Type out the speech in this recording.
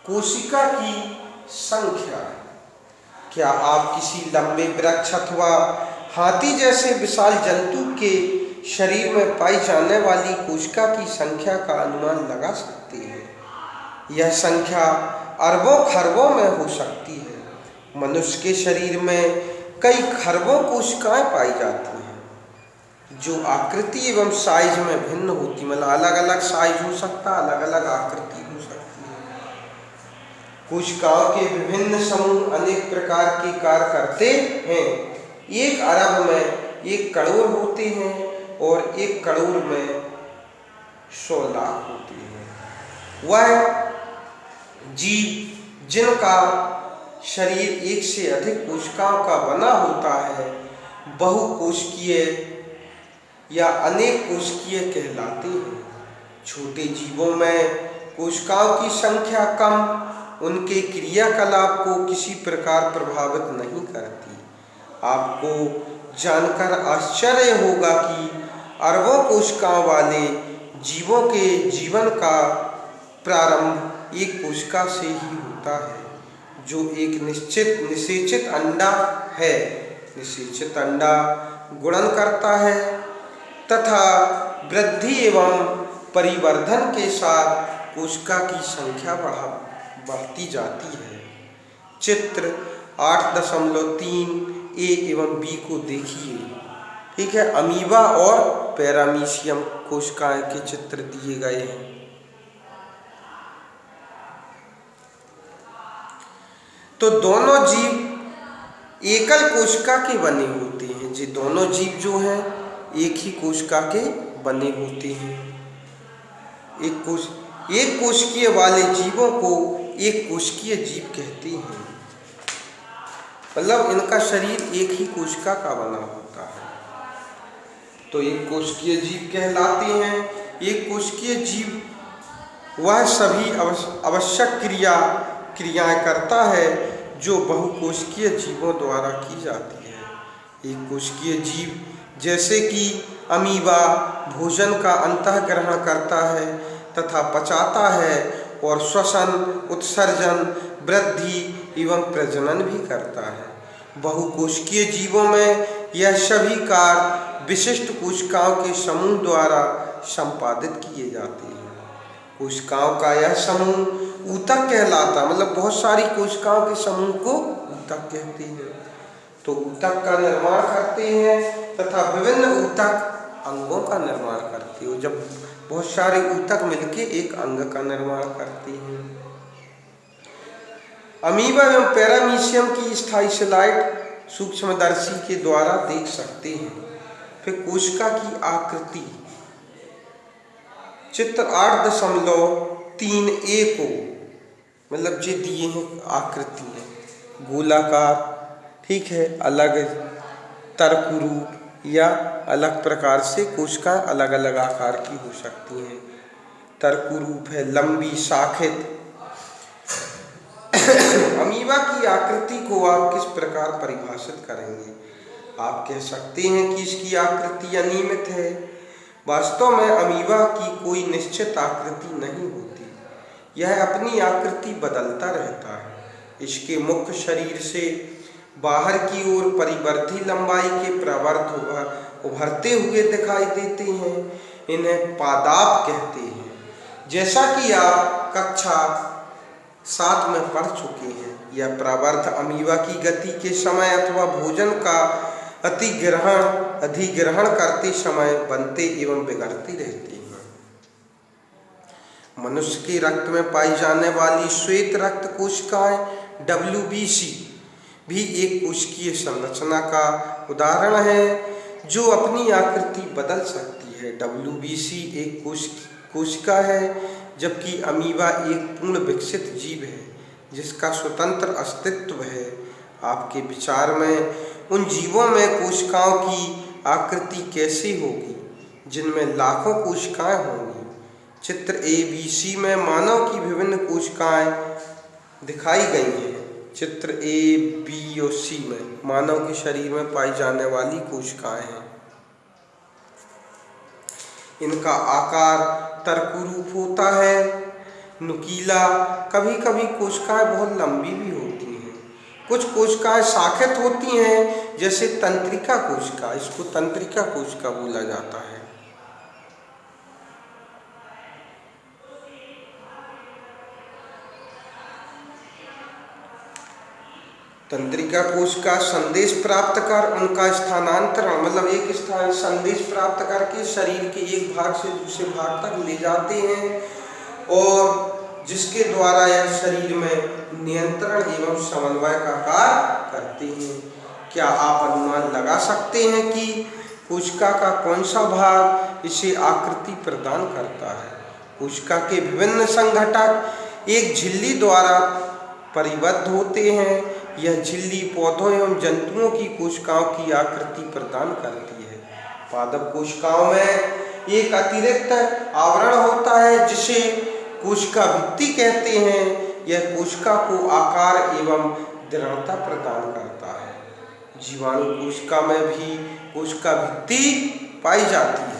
कोशिका की संख्या। क्या आप किसी लंबे वृक्ष अथवा हाथी जैसे विशाल जंतु के शरीर में पाई जाने वाली कोशिका की संख्या का अनुमान लगा सकते हैं? यह संख्या अरबों खरबों में हो सकती है। मनुष्य के शरीर में कई खरबों कोशिकाएं पाई जाती हैं, जो आकृति एवं साइज में भिन्न होती, मतलब अलग अलग साइज हो सकता है, अलग अलग आकृति हो सकती है। कोशिकाओं के विभिन्न समूह अनेक प्रकार के कार्य करते हैं। एक अरब में 1 करोड़ होते हैं और 1 करोड़ में 100 लाख होते हैं। वह जीव जिनका शरीर 1 से अधिक कोशिकाओं का बना होता है बहुकोशिकीय या अनेक कोशिकीय कहलाते हैं। छोटे जीवों में कोशिकाओं की संख्या कम उनके क्रियाकलाप को किसी प्रकार प्रभावित नहीं करती। आपको जानकर आश्चर्य होगा कि अरबों कोशिकाओं वाले जीवों के जीवन का प्रारंभ एक कोशिका से ही होता है, जो एक निषेचित अंडा है। निषेचित अंडा गुणन करता है तथा वृद्धि एवं परिवर्धन के साथ कोशिका की संख्या बढ़ती जाती है। चित्र 8.3 ए एवं बी को देखिए। ठीक है, अमीबा और पैरामीशियम कोशिकाएं के चित्र दिए गए हैं। तो दोनों जीव एकल कोशिका के बने होते हैं। ये दोनों जीव जो हैं एक ही कोशिका के बने होते हैं। एक कोशिकीय वाले जीवों को एक कोशिकीय जीव कहते हैं, मतलब इनका शरीर एक ही कोशिका का बना होता है, तो एक कोशिकीय जीव कहलाते हैं। एक कोशिकीय जीव वह सभी आवश्यक क्रियाएं करता है जो बहुकोशिकीय जीवों द्वारा की जाती है। एक कोशिकीय जीव जैसे कि अमीबा भोजन का अंतःग्रहण करता है तथा पचाता है और श्वसन, उत्सर्जन, वृद्धि एवं प्रजनन भी करता है। बहुकोशिकीय जीवों में यह सभी कार्य विशिष्ट कोशिकाओं के समूह द्वारा संपादित किए जाते हैं। कोशिकाओं का यह समूह ऊतक कहलाता, मतलब बहुत सारी कोशिकाओं के समूह को ऊतक कहते हैं। तो ऊतक का निर्माण करते हैं तथा विभिन्न ऊतक अंगों का निर्माण करते हैं। जब बहुत सारे ऊतक मिलके एक अंग का निर्माण करते हैं। अमीबा एवं पैरामीशियम की स्थायी स्लाइड सूक्ष्मदर्शी के द्वारा देख सकते हैं। फिर कोशिका की आकृति, चित्र 8.3 ए को, मतलब ये दिए हैं आकृति में गोलाकार, ठीक है, अलग तर्करूप या अलग प्रकार से कोशिका अलग अलग आकार की हो सकती हैं। तर्करूप है लंबी शाखित। अमीबा की आकृति को आप किस प्रकार परिभाषित करेंगे? आप कह सकते हैं कि इसकी आकृति अनियमित है। वास्तव में अमीबा की कोई निश्चित आकृति नहीं होती, यह अपनी आकृति बदलता रहता है। इसके मुख्य शरीर से बाहर की ओर परिवर्धी लंबाई के प्रवर्त उभरते हुए दिखाई देते हैं। इन्हें पादाप कहते हैं। जैसा कि आप कक्षा 7 में पढ़ चुके हैं, यह प्रवर्त अमीबा की गति के समय अथवा भोजन का अधिग्रहण करते समय बनते एवं बिगड़ते रहते हैं। मनुष्य के रक्त में पाई जाने वाली श्वेत रक्त कोशिकाएं WBC भी एक कोशिकीय संरचना का उदाहरण है, जो अपनी आकृति बदल सकती है। WBC एक कोशिका है, जबकि अमीबा एक पूर्ण विकसित जीव है जिसका स्वतंत्र अस्तित्व है। आपके विचार में उन जीवों में कोशिकाओं की आकृति कैसी होगी जिनमें लाखों कोशिकाएं होंगी? चित्र ABC में मानव की विभिन्न कोशिकाएं दिखाई गई हैं। चित्र A, B और C में मानव के शरीर में पाई जाने वाली कोशिकाएं हैं। इनका आकार तर्करूप होता है नुकीला। कभी कभी कोशिकाएं बहुत लंबी भी होती हैं। कुछ कोशिकाएं शाखित होती हैं, जैसे तंत्रिका कोशिका, इसको तंत्रिका कोशिका बोला जाता है। तंत्रिका कोशिका संदेश प्राप्त कर उनका स्थानांतरण, मतलब एक स्थान संदेश प्राप्त करके शरीर के एक भाग से दूसरे भाग तक ले जाते हैं, और जिसके द्वारा यह शरीर में नियंत्रण एवं समन्वय का कार्य करते हैं। क्या आप अनुमान लगा सकते हैं कि कोशिका का कौन सा भाग इसे आकृति प्रदान करता है? कोशिका के विभिन्न संघटक एक झिल्ली द्वारा परिबद्ध होते हैं। यह झिल्ली पौधों एवं जंतुओं की कोशिकाओं की आकृति प्रदान करती है। पादप कोशिकाओं में एक अतिरिक्त आवरण होता है जिसे कोशिका भित्ति कहते हैं। यह कोशिका को आकार एवं दृढ़ता प्रदान करता है। जीवाणु कोशिका में भी कोशिका भित्ति पाई जाती है।